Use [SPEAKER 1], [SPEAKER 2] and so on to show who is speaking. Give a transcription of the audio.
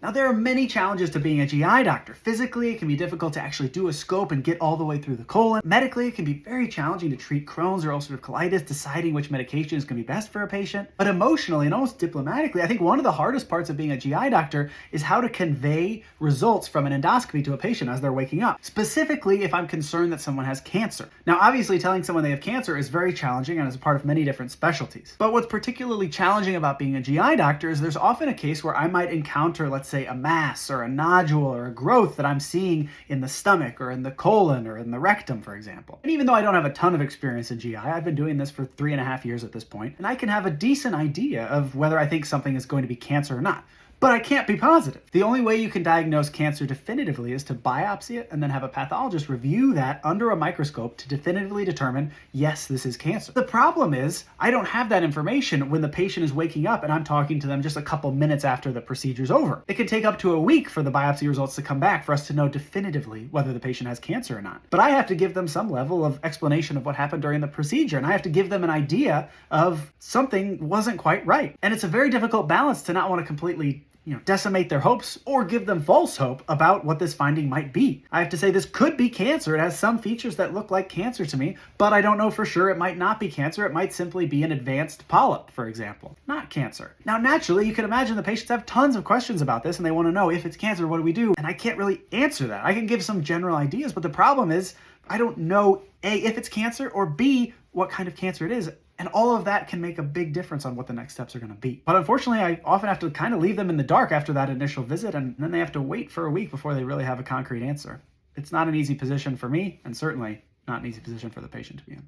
[SPEAKER 1] Now, there are many challenges to being a GI doctor. Physically, it can be difficult to actually do a scope and get all the way through the colon. Medically, it can be very challenging to treat Crohn's or ulcerative colitis, deciding which medication is going to be best for a patient. But emotionally and almost diplomatically, I think one of the hardest parts of being a GI doctor is how to convey results from an endoscopy to a patient as they're waking up. Specifically, if I'm concerned that someone has cancer. Now, obviously, telling someone they have cancer is very challenging and is a part of many different specialties. But what's particularly challenging about being a GI doctor is there's often a case where I might encounter, let's say, a mass or a nodule or a growth that I'm seeing in the stomach or in the colon or in the rectum, for example. And even though I don't have a ton of experience in GI, I've been doing this for 3.5 years at this point, and I can have a decent idea of whether I think something is going to be cancer or not. But I can't be positive. The only way you can diagnose cancer definitively is to biopsy it and then have a pathologist review that under a microscope to definitively determine, yes, this is cancer. The problem is, I don't have that information when the patient is waking up and I'm talking to them just a couple minutes after the procedure's over. It can take up to a week for the biopsy results to come back for us to know definitively whether the patient has cancer or not. But I have to give them some level of explanation of what happened during the procedure, and I have to give them an idea of something wasn't quite right. And it's a very difficult balance to not want to completely decimate their hopes or give them false hope about what this finding might be. I have to say this could be cancer. It has some features that look like cancer to me, but I don't know for sure. It might not be cancer. It might simply be an advanced polyp, for example, not cancer. Now, naturally, you can imagine the patients have tons of questions about this and they want to know if it's cancer, what do we do? And I can't really answer that. I can give some general ideas, but the problem is I don't know A, if it's cancer, or B, what kind of cancer it is. And all of that can make a big difference on what the next steps are going to be. But unfortunately, I often have to kind of leave them in the dark after that initial visit, and then they have to wait for a week before they really have a concrete answer. It's not an easy position for me, and certainly not an easy position for the patient to be in.